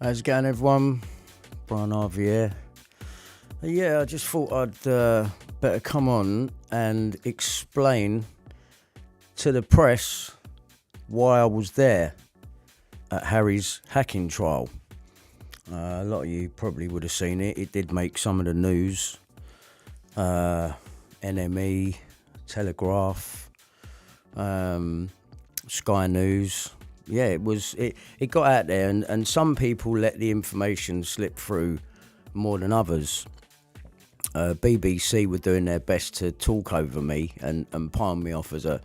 How's it going, everyone? Brian Harvey here. Yeah, I just thought I'd better come on and explain to the press why I was there at Harry's hacking trial. A lot of you probably would have seen it. It did make some of the news. NME, Telegraph, Sky News. Yeah, it got out there, and some people let the information slip through more than others. BBC were doing their best to talk over me and palm me off as a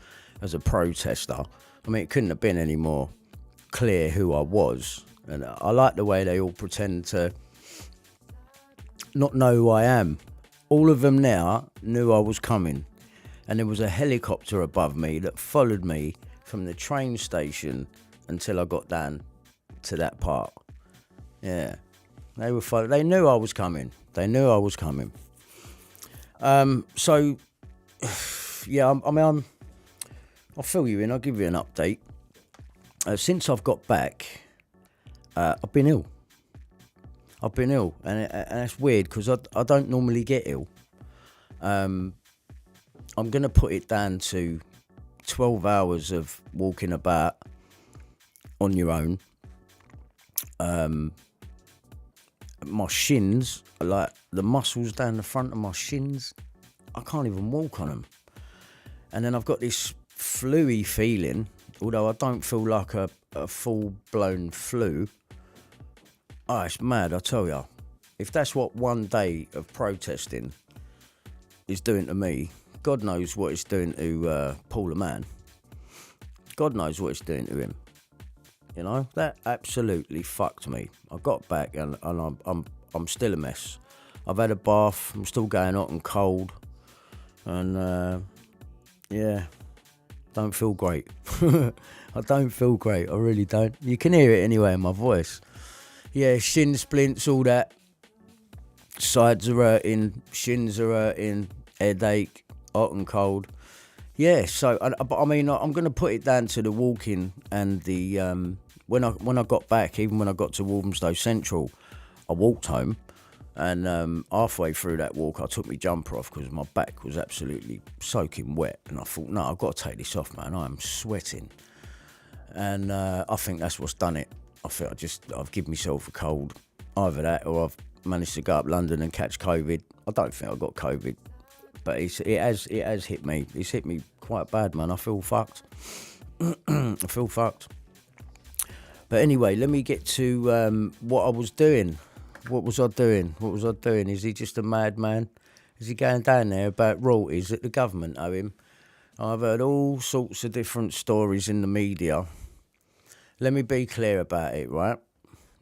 protester. I mean, it couldn't have been any more clear who I was, and I like the way they all pretend to not know who I am. All of them now knew I was coming, and there was a helicopter above me that followed me from the train station until I got down to that part. Yeah, they knew I was coming. They knew I was coming. So, yeah, I'll fill you in. I'll give you an update. Since I've got back, I've been ill. And it's weird because I don't normally get ill. I'm going to put it down to 12 hours of walking about on your own. My shins, like the muscles down the front of my shins, I can't even walk on them. And then I've got this flu-y feeling, although I don't feel like a full-blown flu. Oh, it's mad, I tell you. If that's what one day of protesting is doing to me, God knows what it's doing to Paul the Man. God knows what it's doing to him. You know, that absolutely fucked me. I got back and I'm still a mess. I've had a bath. I'm still going hot and cold, and yeah, don't feel great. I don't feel great. I really don't. You can hear it anyway in my voice. Yeah, shin splints, all that. Sides are hurting, shins are hurting, headache, hot and cold. Yeah, so but I mean, I'm going to put it down to the walking and the when I got back, even when I got to Walthamstow Central, I walked home, and halfway through that walk, I took my jumper off because my back was absolutely soaking wet, and I thought, no, I've got to take this off, man. I am sweating, and I think that's what's done it. I think I've given myself a cold, either that or I've managed to go up London and catch COVID. I don't think I got COVID. But it has hit me. It's hit me quite bad, man. I feel fucked. I feel fucked. But anyway, let me get to what I was doing. What was I doing? Is he just a madman? Is he going down there about royalties that the government owe him? I've heard all sorts of different stories in the media. Let me be clear about it, right?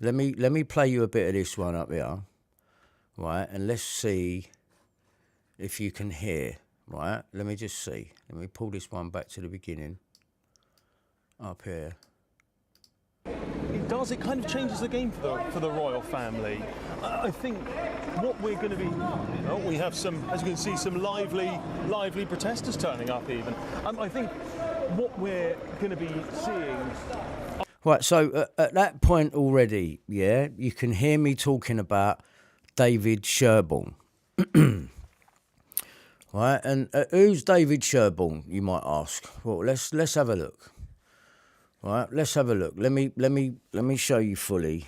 Let me play you a bit of this one up here, right? And let's see if you can hear, right? Let me just see. Let me pull this one back to the beginning. Up here. It does. It kind of changes the game for the royal family. I think what we're going to be... Well, we have some, as you can see, some lively protesters turning up even. I think what we're going to be seeing... Right, so at that point already, yeah, you can hear me talking about David Sherborne. Right, and who's David Sherborne, you might ask? Well, let's have a look. Right, let's have a look. Let me show you fully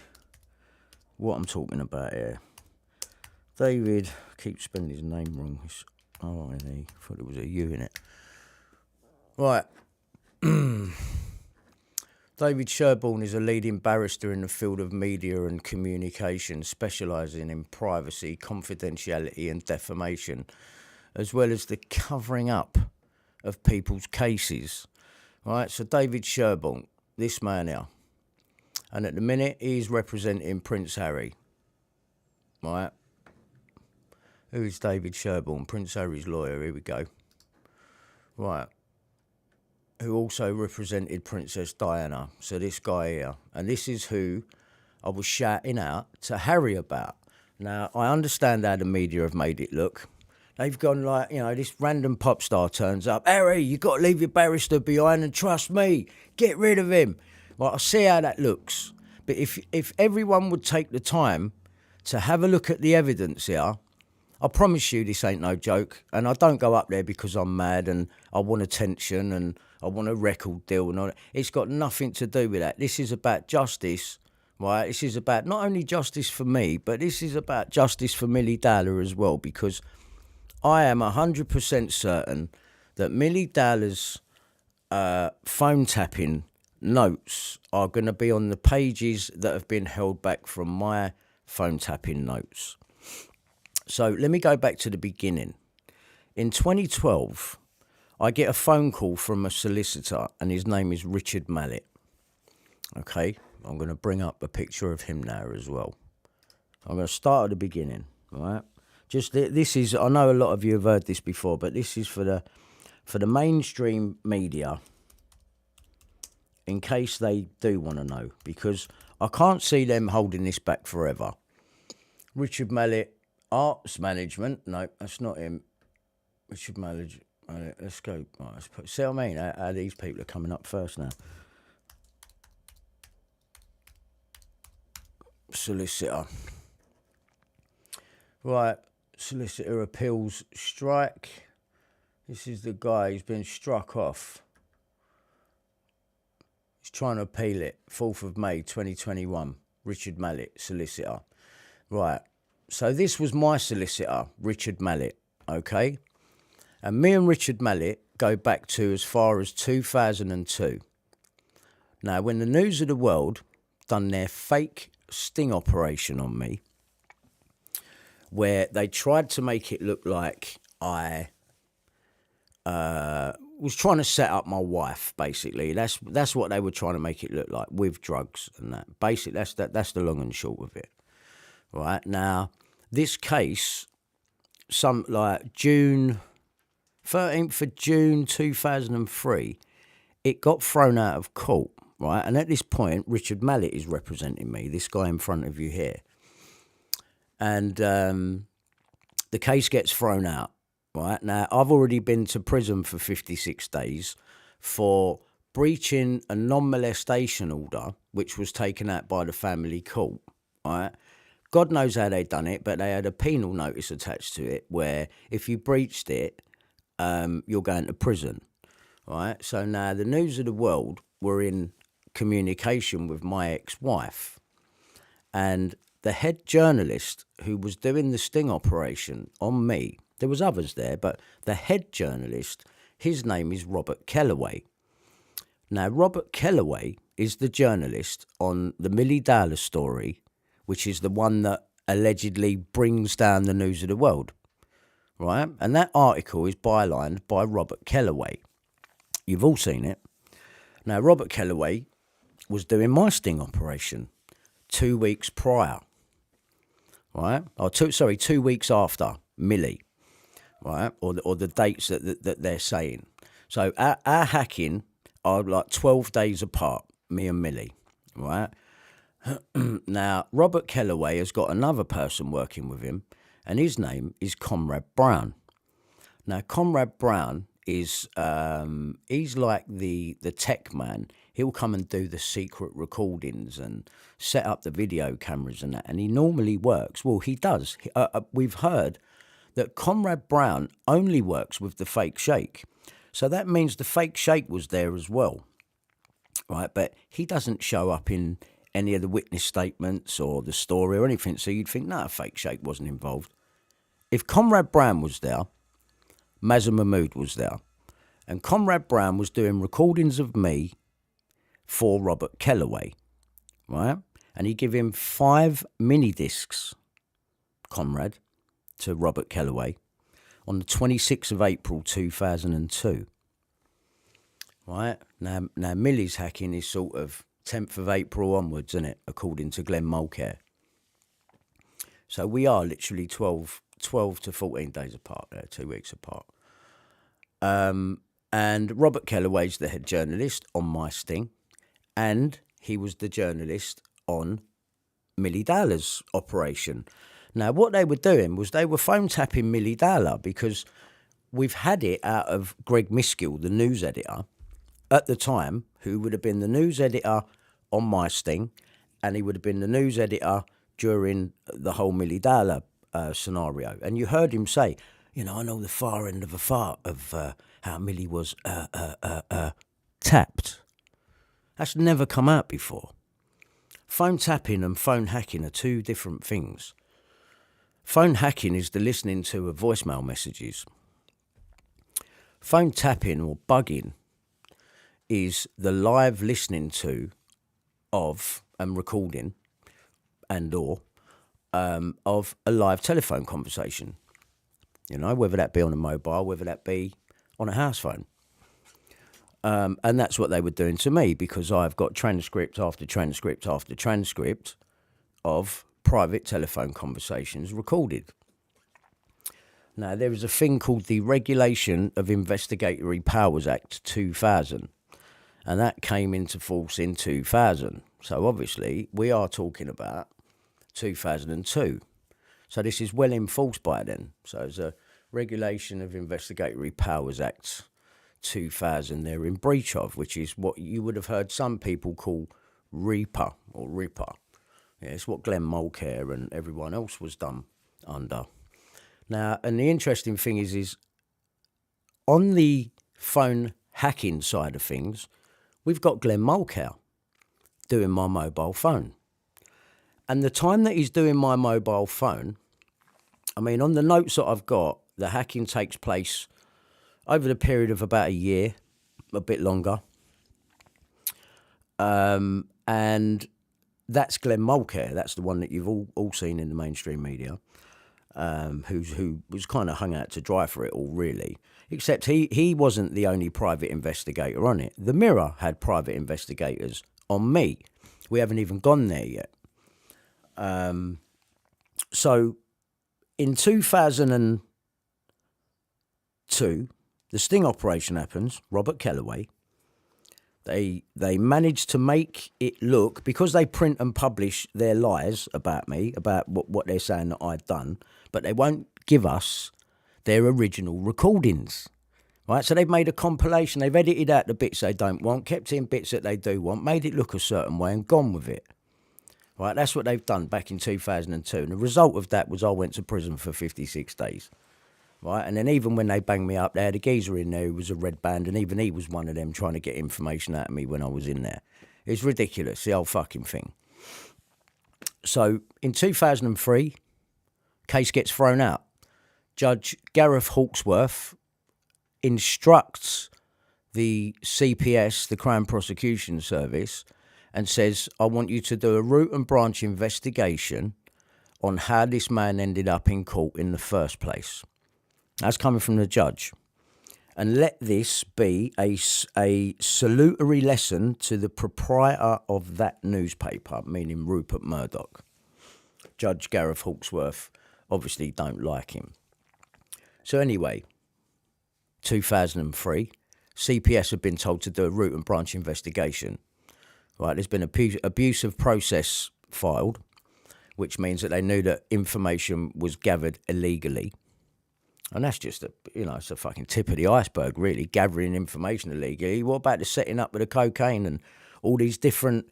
what I'm talking about here. David, I keep spelling his name wrong. It's R-I-N-E. I thought there was a U in it. Right. David Sherborne is a leading barrister in the field of media and communication, specialising in privacy, confidentiality and defamation, as well as the covering up of people's cases. Right, so David Sherborne, this man here, and at the minute he's representing Prince Harry. Right, who is David Sherborne? Prince Harry's lawyer, here we go. Right, who also represented Princess Diana, so this guy here. And this is who I was shouting out to Harry about. Now, I understand how the media have made it look. They've gone like, you know, this random pop star turns up. Harry, you got to leave your barrister behind and trust me. Get rid of him. Well, I see how that looks. But if everyone would take the time to have a look at the evidence here, I promise you this ain't no joke. And I don't go up there because I'm mad and I want attention and I want a record deal and all that. It's got nothing to do with that. This is about justice, right? This is about not only justice for me, but this is about justice for Millie Dowler as well, because I am 100% certain that Millie Dowler's phone tapping notes are going to be on the pages that have been held back from my phone tapping notes. So let me go back to the beginning. In 2012, I get a phone call from a solicitor, and his name is Richard Mallett. Okay, I'm going to bring up a picture of him now as well. I'm going to start at the beginning, all right? Just this is, I know a lot of you have heard this before, but this is for the mainstream media, in case they do want to know, because I can't see them holding this back forever. Richard Mallett, Arts Management. No, that's not him. Richard Mallett. Let's go. Right, let's put, see what I mean? How these people are coming up first now. Solicitor. Right. Solicitor appeals strike. This is the guy who's been struck off. He's trying to appeal it. 4th of May 2021. Richard Mallett, solicitor. Right. So this was my solicitor, Richard Mallett, okay? And me and Richard Mallett go back to as far as 2002. Now, when the News of the World done their fake sting operation on me, where they tried to make it look like I was trying to set up my wife, basically. That's what they were trying to make it look like, with drugs and that. Basically, that's the long and short of it. Right, now, this case, some like June 13th of June 2003, it got thrown out of court, right? And at this point, Richard Mallett is representing me, this guy in front of you here. And the case gets thrown out, right? Now, I've already been to prison for 56 days for breaching a non-molestation order, which was taken out by the family court, right? God knows how they done it, but they had a penal notice attached to it where if you breached it, you're going to prison, right? So now the News of the World were in communication with my ex-wife, and the head journalist who was doing the sting operation on me, there was others there, but the head journalist, his name is Robert Kellaway. Now, Robert Kellaway is the journalist on the Millie Dowler story, which is the one that allegedly brings down the News of the World, right? And that article is bylined by Robert Kellaway. You've all seen it. Now, Robert Kellaway was doing my sting operation 2 weeks prior, right? 2 weeks after Millie, right? Or the dates that they're saying. So our hacking are like 12 days apart, me and Millie, right? Now, Robert Kellaway has got another person working with him, and his name is Comrade Brown. Now, Comrade Brown is, he's like the tech man. He'll come and do the secret recordings and set up the video cameras and that, and he normally works. Well, he does. We've heard that Comrade Brown only works with the fake shake. So that means the fake shake was there as well, right? But he doesn't show up in any of the witness statements or the story or anything, so you'd think, no, fake shake wasn't involved. If Comrade Brown was there, Mazza Mahmood was there, and Comrade Brown was doing recordings of me for Robert Kellaway, right? And he gave him 5 mini-discs, Comrade, to Robert Kellaway on the 26th of April 2002, right? Now Millie's hacking is sort of 10th of April onwards, isn't it, according to Glenn Mulcair. So we are literally 12 to 14 days apart there, 2 weeks apart. And Robert Kellaway's the head journalist on my sting, and he was the journalist on Millie Dowler's operation. Now, what they were doing was they were phone tapping Millie Dowler, because we've had it out of Greg Miskill, the news editor, at the time, who would have been the news editor on my sting and he would have been the news editor during the whole Millie Dowler scenario. And you heard him say, you know, I know the far end of a fart of how Millie was tapped. That's never come out before. Phone tapping and phone hacking are two different things. Phone hacking is the listening to of voicemail messages. Phone tapping or bugging is the live listening to of and recording and or of a live telephone conversation. You know, whether that be on a mobile, whether that be on a house phone. And that's what they were doing to me, because I've got transcript after transcript after transcript of private telephone conversations recorded. Now, there is a thing called the Regulation of Investigatory Powers Act 2000, and that came into force in 2000. So obviously, we are talking about 2002. So this is well enforced by then. So it's a Regulation of Investigatory Powers Act 2000 they're in breach of, which is what you would have heard some people call REPA or RIPA. Yeah, it's what Glenn Mulcair and everyone else was done under. Now, and the interesting thing is on the phone hacking side of things, we've got Glenn Mulcair doing my mobile phone. And the time that he's doing my mobile phone, I mean, on the notes that I've got, the hacking takes place over the period of about a year, a bit longer. And that's Glenn Mulcair. That's the one that you've all seen in the mainstream media, who was kind of hung out to dry for it all, really. Except he wasn't the only private investigator on it. The Mirror had private investigators on me. We haven't even gone there yet. So in 2002, the sting operation happens. Robert Kellaway. They managed to make it look, because they print and publish their lies about me, about what they're saying that I'd done, but they won't give us their original recordings. Right? So they've made a compilation. They've edited out the bits they don't want, kept in bits that they do want, made it look a certain way and gone with it. Right? That's what they've done back in 2002. And the result of that was I went to prison for 56 days. Right, and then even when they banged me up, they had a geezer in there who was a red band, and even he was one of them trying to get information out of me when I was in there. It's ridiculous, the whole fucking thing. So in 2003, case gets thrown out. Judge Gareth Hawksworth instructs the CPS, the Crown Prosecution Service, and says, I want you to do a root and branch investigation on how this man ended up in court in the first place. That's coming from the judge. And let this be a salutary lesson to the proprietor of that newspaper, meaning Rupert Murdoch. Judge Gareth Hawksworth obviously don't like him. So anyway, 2003, CPS have been told to do a root and branch investigation. Right, there's been abusive process filed, which means that they knew that information was gathered illegally. And that's just it's a fucking tip of the iceberg, really, gathering information illegally. What about the setting up with the cocaine and all these different...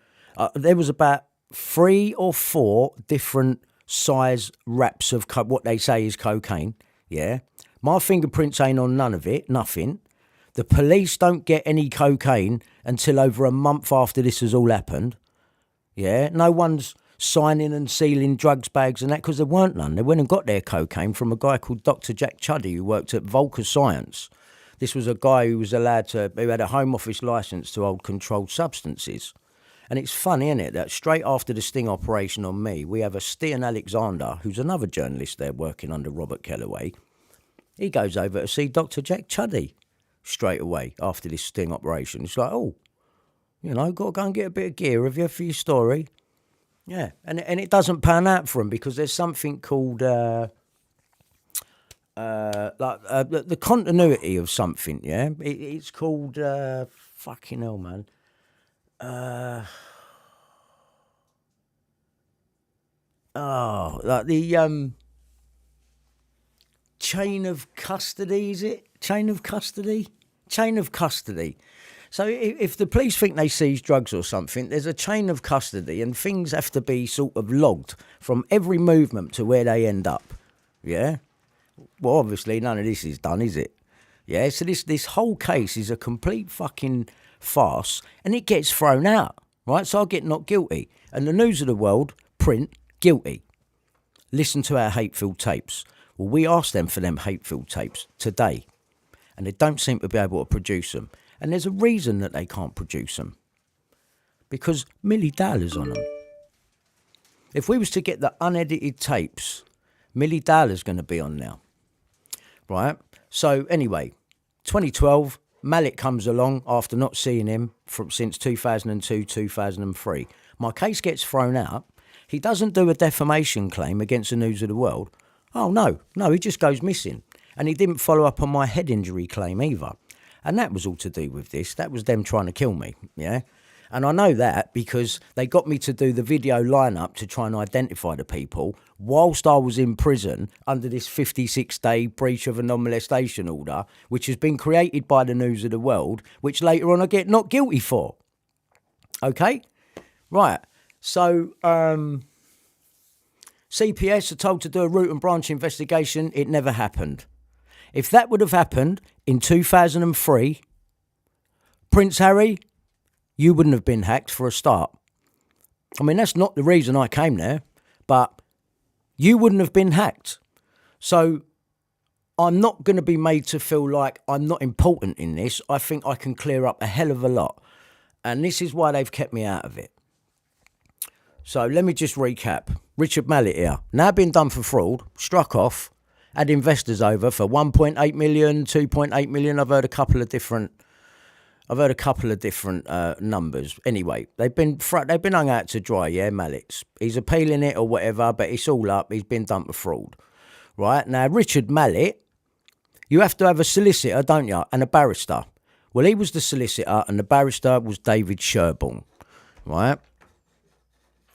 there was about 3 or 4 different size wraps of what they say is cocaine, yeah? My fingerprints ain't on none of it, nothing. The police don't get any cocaine until over a month after this has all happened, yeah? No one's signing and sealing drugs bags and that, because there weren't none. They went and got their cocaine from a guy called Dr. Jack Chuddy, who worked at Volker Science. This was a guy who was who had a Home Office licence to hold controlled substances. And it's funny, isn't it, that straight after the sting operation on me, we have a Stian Alexander, who's another journalist there working under Robert Kellaway. He goes over to see Dr. Jack Chuddy straight away after this sting operation. It's like, got to go and get a bit of gear, have you, for your story? Yeah, and it doesn't pan out for them because there's something called the continuity of something. Yeah, it's called fucking hell, man. Like the chain of custody, is it? Chain of custody. So if the police think they seize drugs or something, there's a chain of custody and things have to be sort of logged from every movement to where they end up. Yeah? Well, obviously, none of this is done, is it? Yeah, so this whole case is a complete fucking farce, and it gets thrown out, right? So I get not guilty. And the News of the World print guilty. Listen to our hate-filled tapes. Well, we asked them for them hate-filled tapes today, and they don't seem to be able to produce them. And there's a reason that they can't produce them. Because Millie Dowler's on them. If we was to get the unedited tapes, Millie Dowler's going to be on now. Right? So anyway, 2012, Malik comes along after not seeing him since 2002, 2003. My case gets thrown out. He doesn't do a defamation claim against the News of the World. Oh, no, he just goes missing. And he didn't follow up on my head injury claim either. And that was all to do with this. That was them trying to kill me, yeah? And I know that because they got me to do the video lineup to try and identify the people whilst I was in prison under this 56-day breach of a non-molestation order, which has been created by the News of the World, which later on I get not guilty for. Okay? Right. So, CPS are told to do a root and branch investigation. It never happened. If that would have happened in 2003, Prince Harry, you wouldn't have been hacked for a start. I mean, that's not the reason I came there, but you wouldn't have been hacked. So I'm not going to be made to feel like I'm not important in this. I think I can clear up a hell of a lot. And this is why they've kept me out of it. So let me just recap. Richard Mallett here. Now been done for fraud, struck off, had investors over for 1.8 million, 2.8 million. I've heard a couple of different numbers. Anyway, they've been hung out to dry, yeah, Mallett's. He's appealing it or whatever, but it's all up. He's been done for fraud. Right? Now, Richard Mallett, you have to have a solicitor, don't you, and a barrister. Well, he was the solicitor and the barrister was David Sherborne, right?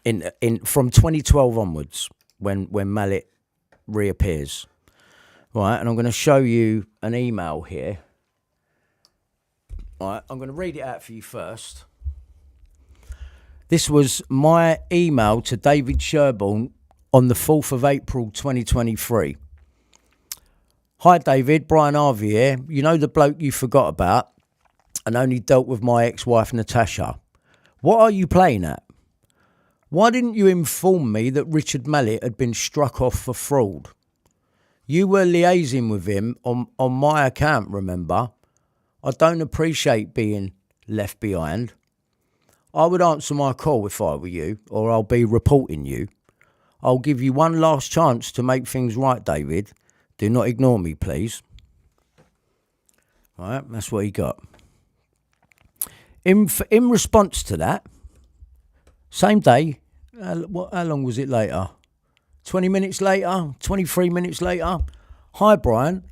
From 2012 onwards, when Mallett reappears. Right, and I'm going to show you an email here. Right, I'm going to read it out for you first. This was my email to David Sherborne on the 4th of April 2023. Hi David, Brian Harvey here. You know the bloke you forgot about and only dealt with my ex-wife Natasha. What are you playing at? Why didn't you inform me that Richard Mallett had been struck off for fraud? You were liaising with him on my account, remember? I don't appreciate being left behind. I would answer my call if I were you, or I'll be reporting you. I'll give you one last chance to make things right, David. Do not ignore me, please. Right, that's what he got. In response to that, same day, how long was it later? 20 minutes later, 23 minutes later. Hi, Brian.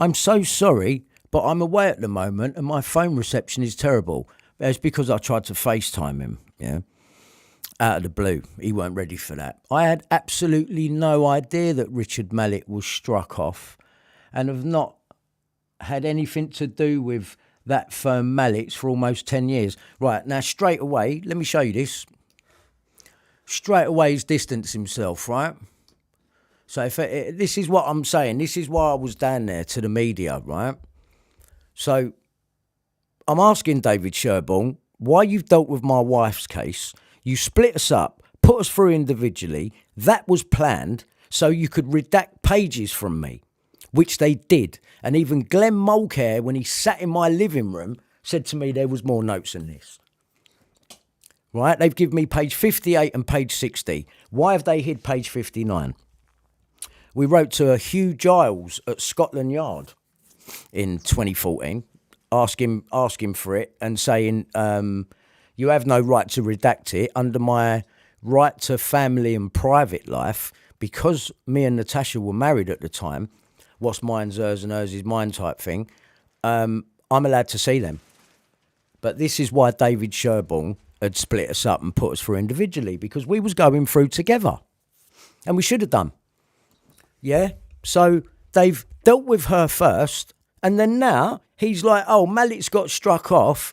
I'm so sorry, but I'm away at the moment and my phone reception is terrible. It's because I tried to FaceTime him, yeah, out of the blue. He weren't ready for that. I had absolutely no idea that Richard Mallett was struck off and have not had anything to do with that firm Mallett's for almost 10 years. Right, now straight away, let me show you this. Straight away he's distanced himself, right? So this is what I'm saying. This is why I was down there to the media, right? So I'm asking David Sherborne why you've dealt with my wife's case. You split us up, put us through individually. That was planned so you could redact pages from me, which they did. And even Glenn Mulcair, when he sat in my living room, said to me there was more notes than this. Right? They've given me page 58 and page 60. Why have they hid page 59? We wrote to Hugh Giles at Scotland Yard in 2014, asking for it and saying, you have no right to redact it under my right to family and private life. Because me and Natasha were married at the time, what's mine's hers and hers is mine type thing, I'm allowed to see them. But this is why David Sherborne had split us up and put us through individually, because we was going through together. And we should have done. Yeah? So they've dealt with her first, and then now he's like, oh, Mallett's got struck off.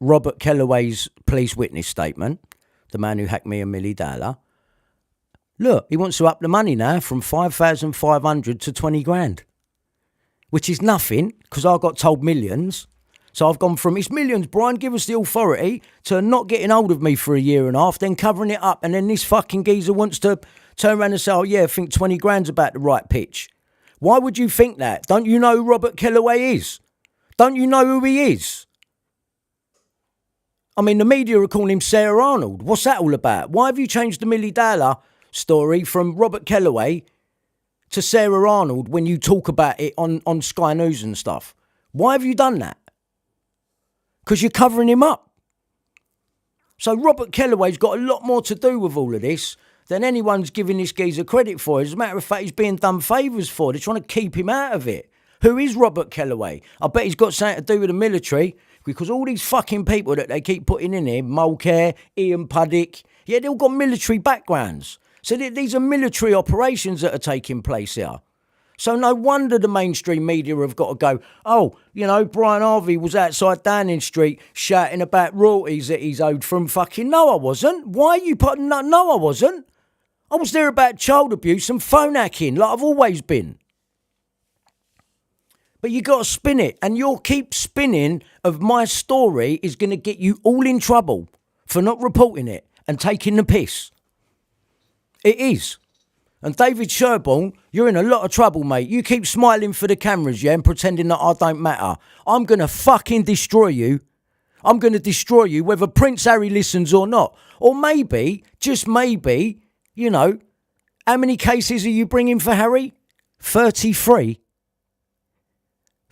Robert Kellaway's police witness statement, the man who hacked me and Millie Dowler. Look, he wants to up the money now from 5,500 to 20 grand, which is nothing because I got told millions. So I've gone from, it's millions, Brian, give us the authority, to not getting hold of me for a year and a half, then covering it up. And then this fucking geezer wants to turn around and say, oh yeah, I think 20 grand's about the right pitch. Why would you think that? Don't you know who Robert Kellaway is? Don't you know who he is? I mean, the media are calling him Sarah Arnold. What's that all about? Why have you changed the Millie Dowler story from Robert Kellaway to Sarah Arnold when you talk about it on Sky News and stuff? Why have you done that? Because you're covering him up. So Robert Kellaway's got a lot more to do with all of this than anyone's giving this geezer credit for. As a matter of fact, he's being done favours for. They're trying to keep him out of it. Who is Robert Kellaway? I bet he's got something to do with the military, because all these fucking people that they keep putting in here, Mulcair, Ian Puddick, yeah, they all got military backgrounds. So these are military operations that are taking place here. So no wonder the mainstream media have got to go, oh, you know, Brian Harvey was outside Downing Street shouting about royalties that he's owed from fucking... No, I wasn't. Why are you putting... No, I wasn't. I was there about child abuse and phone hacking, like I've always been. But you got to spin it, and your keep spinning of my story is going to get you all in trouble for not reporting it and taking the piss. It is. And David Sherborne, you're in a lot of trouble, mate. You keep smiling for the cameras, yeah, and pretending that I don't matter. I'm going to fucking destroy you. I'm going to destroy you, whether Prince Harry listens or not. Or maybe, just maybe, you know, how many cases are you bringing for Harry? 33.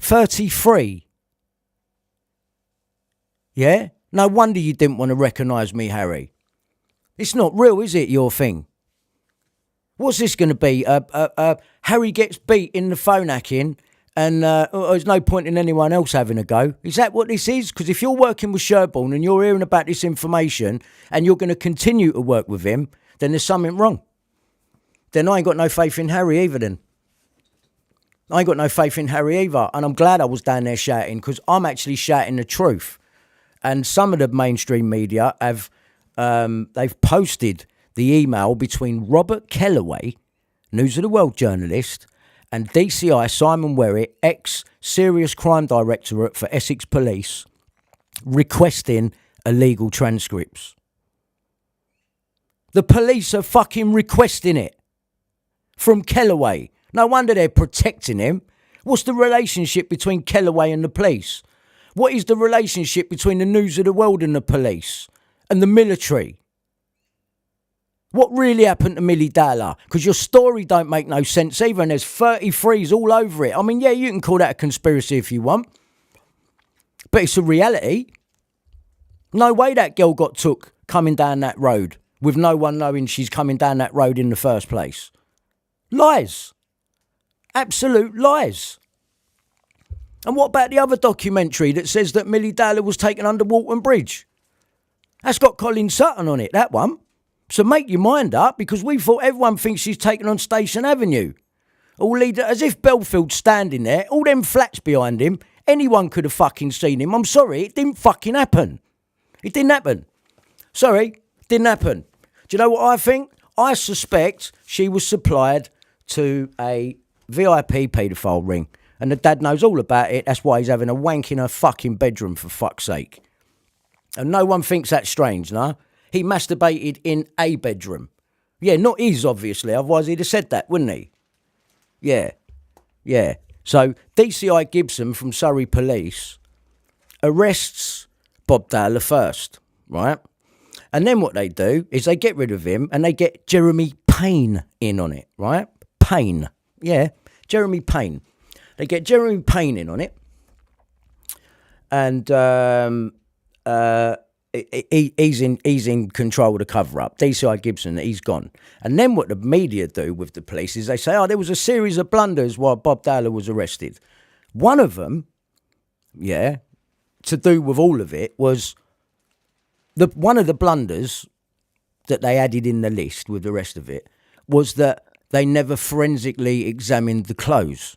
33. Yeah? No wonder you didn't want to recognise me, Harry. It's not real, is it, your thing? What's this going to be? Harry gets beat in the phone hacking and there's no point in anyone else having a go. Is that what this is? Because if you're working with Sherborne and you're hearing about this information and you're going to continue to work with him, then there's something wrong. Then I ain't got no faith in Harry either then. I ain't got no faith in Harry either. And I'm glad I was down there shouting, because I'm actually shouting the truth. And some of the mainstream media have, they've posted the email between Robert Kellaway, News of the World journalist, and DCI Simon Werrett, ex-Serious Crime Directorate for Essex Police, requesting illegal transcripts. The police are fucking requesting it from Kellaway. No wonder they're protecting him. What's the relationship between Kellaway and the police? What is the relationship between the News of the World and the police and the military? What really happened to Millie Dowler? Because your story don't make no sense either, and there's 33s all over it. I mean, yeah, you can call that a conspiracy if you want, but it's a reality. No way that girl got took coming down that road with no one knowing she's coming down that road in the first place. Lies. Absolute lies. And what about the other documentary that says that Millie Dowler was taken under Walton Bridge? That's got Colin Sutton on it, that one. So make your mind up, because we thought everyone thinks she's taken on Station Avenue. All leader, as if Belfield's standing there, all them flats behind him, anyone could have fucking seen him. I'm sorry, it didn't fucking happen. It didn't happen. Sorry, didn't happen. Do you know what I think? I suspect she was supplied to a VIP paedophile ring. And the dad knows all about it. That's why he's having a wank in her fucking bedroom, for fuck's sake. And no one thinks that's strange, no? He masturbated in a bedroom. Yeah, not his, obviously. Otherwise, he'd have said that, wouldn't he? Yeah. Yeah. So, DCI Gibson from Surrey Police arrests Bob Dowler first, right? And then what they do is they get rid of him and they get Jeremy Payne in on it, right? Payne. Yeah, Jeremy Payne. They get Jeremy Payne in on it. And he's in control of the cover-up. DCI Gibson, he's gone. And then what the media do with the police is they say, oh, there was a series of blunders while Bob Dowler was arrested. One of them, yeah, to do with all of it, was one of the blunders that they added in the list with the rest of it was that they never forensically examined the clothes.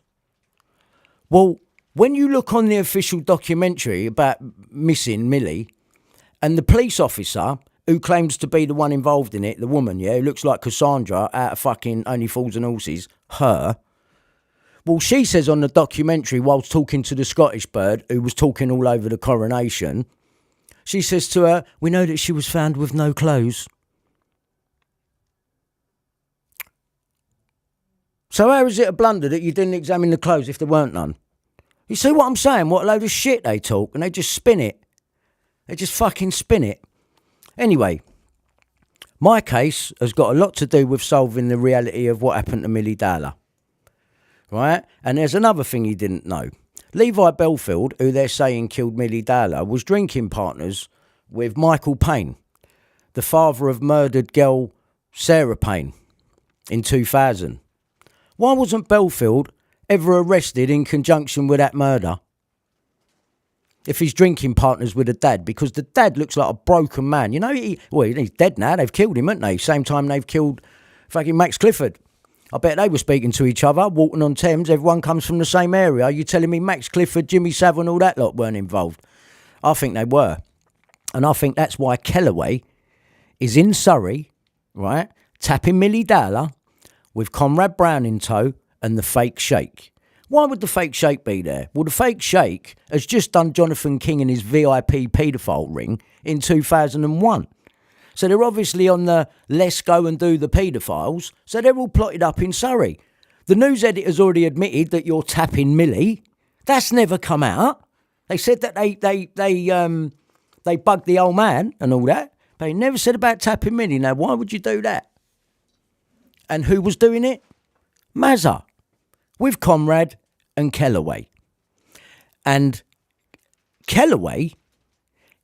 Well, when you look on the official documentary about missing Millie, And the police officer who claims to be the one involved in it, the woman, yeah, who looks like Cassandra out of fucking Only Fools and Horses, her. Well, she says on the documentary, whilst talking to the Scottish bird, who was talking all over the coronation, she says to her, we know that she was found with no clothes. So how is it a blunder that you didn't examine the clothes if there weren't none? You see what I'm saying? What a load of shit they talk, and they just spin it. They just fucking spin it. Anyway, my case has got a lot to do with solving the reality of what happened to Millie Dowler. Right? And there's another thing he didn't know. Levi Belfield, who they're saying killed Millie Dowler, was drinking partners with Michael Payne, the father of murdered girl Sarah Payne, in 2000. Why wasn't Belfield ever arrested in conjunction with that murder? If he's drinking partners with a dad, because the dad looks like a broken man. You know, he's dead now. They've killed him, haven't they? Same time they've killed fucking Max Clifford. I bet they were speaking to each other, Walton-on-Thames. Everyone comes from the same area. Are you telling me Max Clifford, Jimmy Savile and all that lot weren't involved? I think they were. And I think that's why Kellaway is in Surrey, right, tapping Millie Dowler with Conrad Brown in tow and the fake sheikh. Why would the fake sheikh be there? Well, the fake sheikh has just done Jonathan King and his VIP paedophile ring in 2001. So they're obviously on the let's go and do the paedophiles. So they're all plotted up in Surrey. The news editor's already admitted that you're tapping Millie. That's never come out. They said that they bugged the old man and all that. But they never said about tapping Millie. Now, why would you do that? And who was doing it? Mazza, with Conrad and Kellaway. And Kellaway,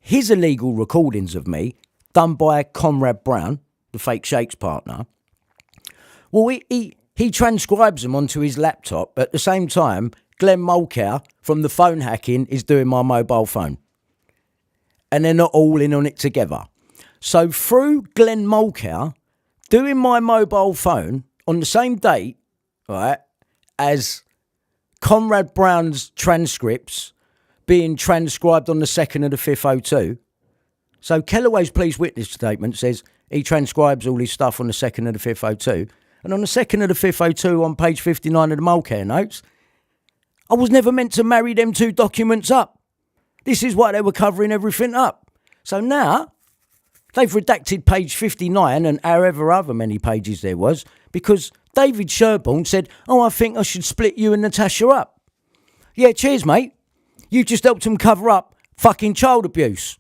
his illegal recordings of me, done by Conrad Brown, the fake Sheikh's partner, well, he transcribes them onto his laptop. At the same time, Glenn Mulcair from the phone hacking is doing my mobile phone. And they're not all in on it together. So through Glenn Mulcair doing my mobile phone on the same date, right, as Conrad Brown's transcripts being transcribed on the 2nd of the 5th 02. So Kellaway's police witness statement says he transcribes all his stuff on the 2nd of the 5th 02. And on the 2nd of the 5th 02 on page 59 of the Mulcair notes, I was never meant to marry them two documents up. This is why they were covering everything up. So now they've redacted page 59 and however other many pages there was because David Sherborne said, oh, I think I should split you and Natasha up. Yeah, cheers, mate. You just helped them cover up fucking child abuse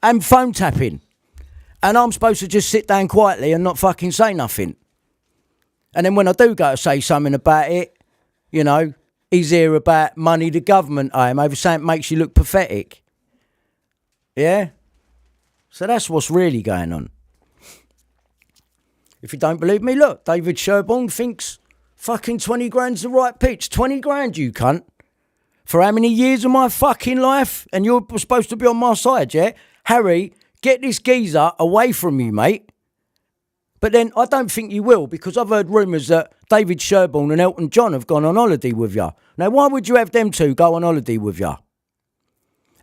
and phone tapping. And I'm supposed to just sit down quietly and not fucking say nothing. And then when I do go to say something about it, you know, he's here about money the government owe him over something makes you look pathetic. Yeah? So that's what's really going on. If you don't believe me, look, David Sherborne thinks fucking 20 grand's the right pitch. 20 grand, you cunt. For how many years of my fucking life? And you're supposed to be on my side, yeah? Harry, get this geezer away from you, mate. But then I don't think you will, because I've heard rumours that David Sherborne and Elton John have gone on holiday with you. Now, why would you have them two go on holiday with you?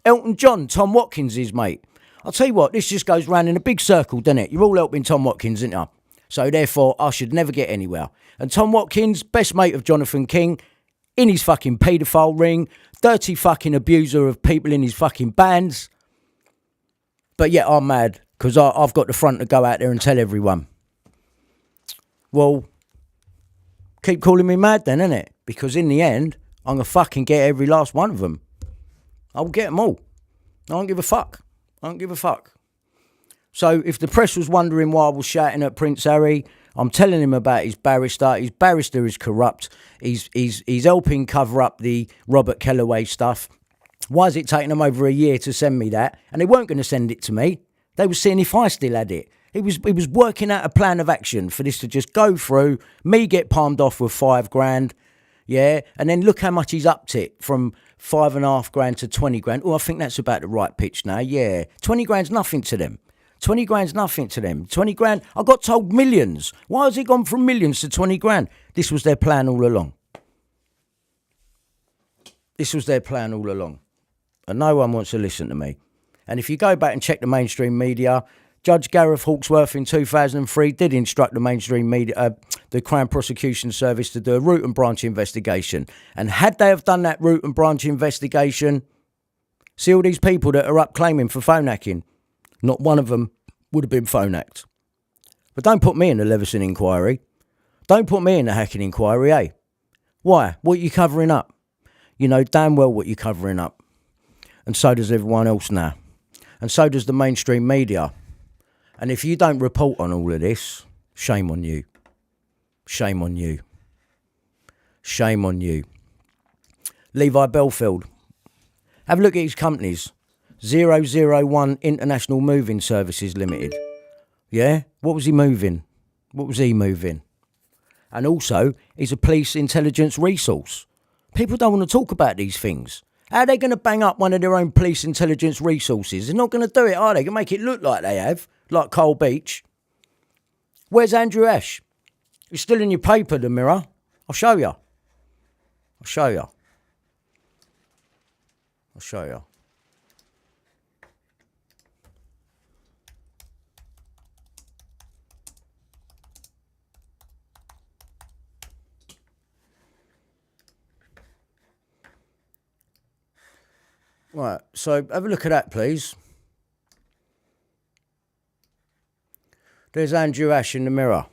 Elton John, Tom Watkins is, mate. I'll tell you what, this just goes round in a big circle, doesn't it? You're all helping Tom Watkins, aren't you? So therefore, I should never get anywhere. And Tom Watkins, best mate of Jonathan King, in his fucking paedophile ring, dirty fucking abuser of people in his fucking bands. But yeah, I'm mad, because I've got the front to go out there and tell everyone. Well, keep calling me mad then, innit? Because in the end, I'm going to fucking get every last one of them. I'll get them all. I don't give a fuck. I don't give a fuck. So if the press was wondering why I was shouting at Prince Harry, I'm telling him about his barrister. His barrister is corrupt. He's helping cover up the Robert Kellaway stuff. Why is it taking them over a year to send me that? And they weren't going to send it to me. They were seeing if I still had it. He was working out a plan of action for this to just go through, me get palmed off with 5 grand, yeah, and then look how much he's upped it from 5.5 grand to 20 grand. Oh, I think that's about the right pitch now, yeah. 20 grand's nothing to them. 20 grand's nothing to them. 20 grand, I got told millions. Why has it gone from millions to 20 grand? This was their plan all along. This was their plan all along. And no one wants to listen to me. And if you go back and check the mainstream media, Judge Gareth Hawksworth in 2003 did instruct the mainstream media, the Crown Prosecution Service, to do a root and branch investigation. And had they have done that root and branch investigation, see all these people that are up claiming for phone hacking, not one of them would have been phone hacked. But don't put me in the Leveson inquiry. Don't put me in the hacking inquiry, eh? Why? What are you covering up? You know damn well what you're covering up. And so does everyone else now. And so does the mainstream media. And if you don't report on all of this, shame on you. Shame on you. Shame on you. Levi Belfield. Have a look at his companies. 001 International Moving Services Limited. Yeah? What was he moving? What was he moving? And also, he's a police intelligence resource. People don't want to talk about these things. How are they going to bang up one of their own police intelligence resources? They're not going to do it, are they? They can make it look like they have, like Cole Beach. Where's Andrew Ash? He's still in your paper, the Mirror. I'll show you. I'll show you. I'll show you. Right, so have a look at that, please. There's Andrew Ash in the Mirror.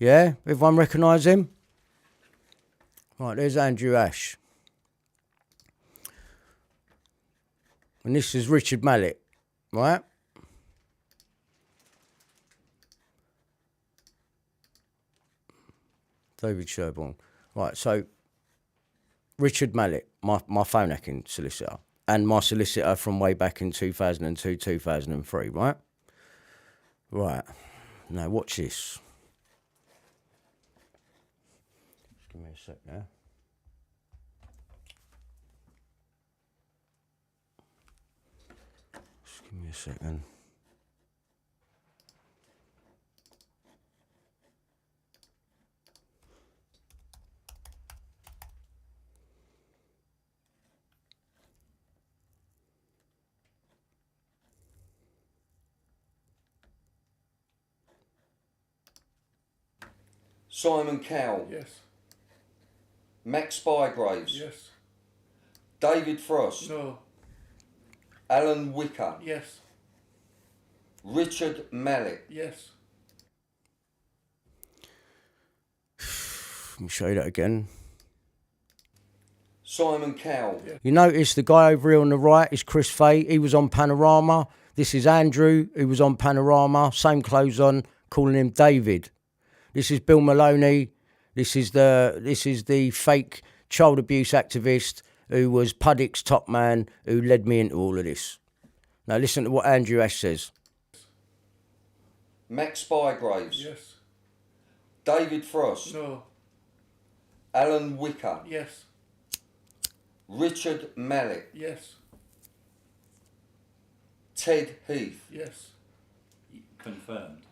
Yeah? Everyone recognise him? Right, there's Andrew Ash. And this is Richard Mallet, right? David Sherborne. Right, so Richard Mallet, my phone hacking solicitor, and my solicitor from way back in 2002, 2003, right? Right. Now, watch this. Just give me a sec now. Just give me a second. Simon Cowell. Yes. Max Bygraves. Yes. David Frost. No. Alan Wicker. Yes. Richard Mallet. Yes. Let me show you that again. Simon Cowell. Yeah. You notice the guy over here on the right is Chris Fay. He was on Panorama. This is Andrew, who was on Panorama. Same clothes on, calling him David. This is Bill Maloney. This is the fake child abuse activist who was Puddick's top man who led me into all of this. Now listen to what Andrew Ash says. Max Bygraves. Yes. David Frost. No. Alan Wicker. Yes. Richard Mallet. Yes. Ted Heath. Yes. Confirmed.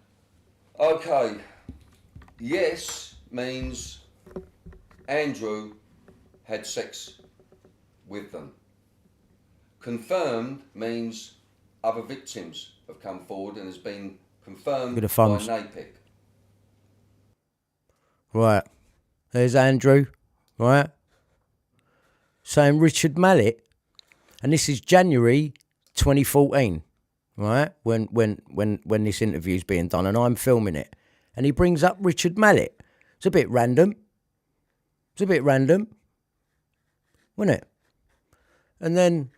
Okay. Yes means Andrew had sex with them. Confirmed means other victims have come forward and has been confirmed With the by thumbs. NAPIC. Right. There's Andrew. Right. Saying Richard Mallet. And this is January 2014. Right. When this interview's being done and I'm filming it. And he brings up Richard Mallet. It's a bit random. It's a bit random. Wasn't it? And then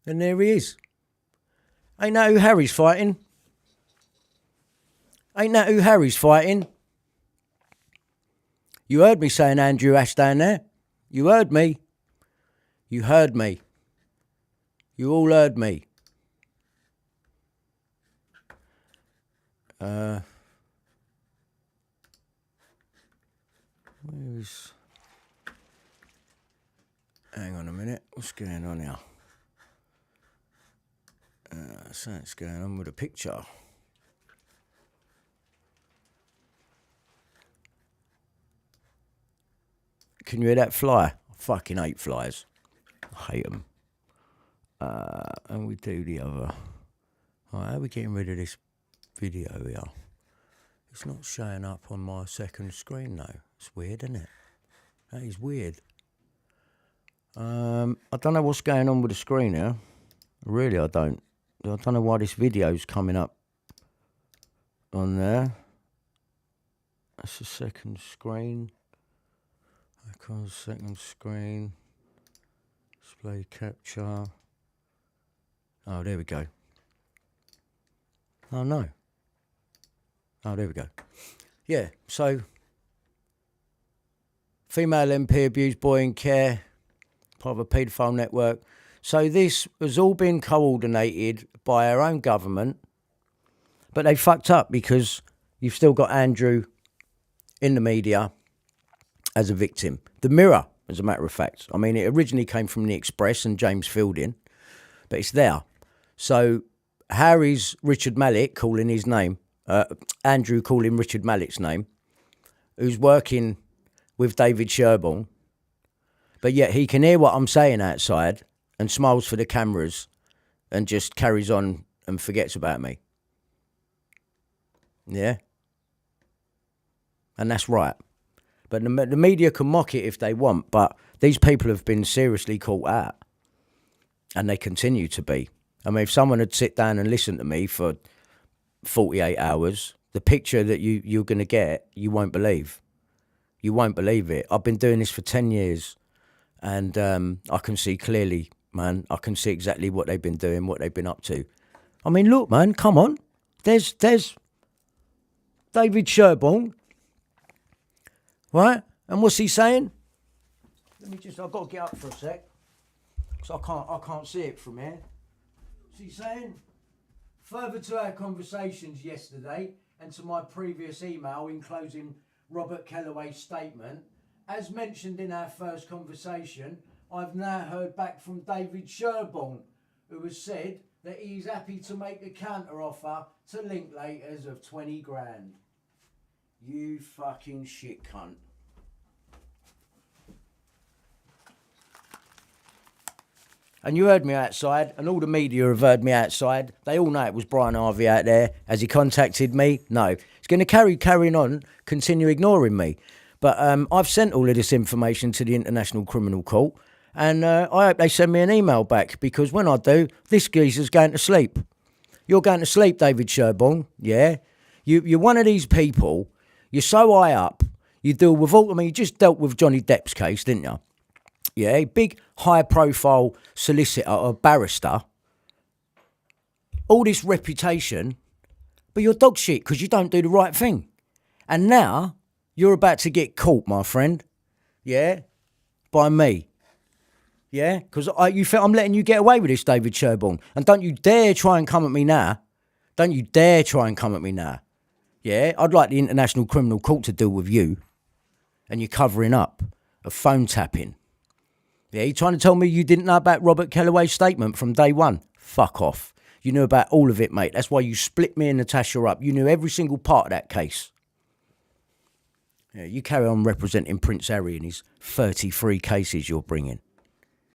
there he is. Ain't that who Harry's fighting? Ain't that who Harry's fighting? You heard me saying Andrew Ash down there. You heard me. You heard me. You all heard me. Where's... Hang on a minute. What's going on here? Something's going on with the picture. Can you hear that fly? I fucking hate flies. I hate them. And we do the other. Alright, how are we getting rid of this video here? It's not showing up on my second screen though. It's weird, isn't it? That is weird. I don't know what's going on with the screen here. Really, I don't. I don't know why this video's coming up on there. That's the second screen. Icon, second screen. Display capture. Oh, there we go. Oh, no. Oh, there we go. Yeah, so female MP abused boy in care, part of a paedophile network. So this has all been coordinated by our own government, but they fucked up because you've still got Andrew in the media as a victim. The Mirror, as a matter of fact. I mean, it originally came from the Express and James Fielding, but it's there. So Harry's Richard Mallett calling his name, Andrew calling Richard Mallett's name, who's working with David Sherborne, but yet he can hear what I'm saying outside and smiles for the cameras and just carries on and forgets about me. Yeah? And that's right. But the media can mock it if they want, but these people have been seriously caught out. And they continue to be. I mean, if someone had sit down and listened to me for 48 hours, the picture that you're going to get, you won't believe. You won't believe it. I've been doing this for 10 years, and I can see clearly, man. I can see exactly what they've been doing, what they've been up to. I mean, look, man, come on. There's David Sherborne, right? And what's he saying? I've got to get up for a sec, because I can't see it from here. What's he saying? Further to our conversations yesterday and to my previous email enclosing Robert Kellaway's statement, as mentioned in our first conversation, I've now heard back from David Sherborne, who has said that he's happy to make a counter offer to Linklaters of 20 grand. You fucking shit cunt. And you heard me outside, and all the media have heard me outside. They all know it was Brian Harvey out there. Has he contacted me? No. He's going to carrying on, continue ignoring me. But I've sent all of this information to the International Criminal Court, and I hope they send me an email back, because when I do, this geezer's going to sleep. You're going to sleep, David Sherborne, yeah? You're one of these people, you're so high up, you deal with all, I mean, you just dealt with Johnny Depp's case, didn't you? Yeah, big high-profile solicitor or barrister, all this reputation, but you're dog shit because you don't do the right thing. And now you're about to get caught, my friend, yeah, by me, yeah, because you feel I'm letting you get away with this, David Sherborne, and don't you dare try and come at me now. Don't you dare try and come at me now, yeah. I'd like the International Criminal Court to deal with you and you're covering up of phone tapping. Yeah, you trying to tell me you didn't know about Robert Kellaway's statement from day one? Fuck off. You knew about all of it, mate. That's why you split me and Natasha up. You knew every single part of that case. Yeah, you carry on representing Prince Harry in his 33 cases you're bringing.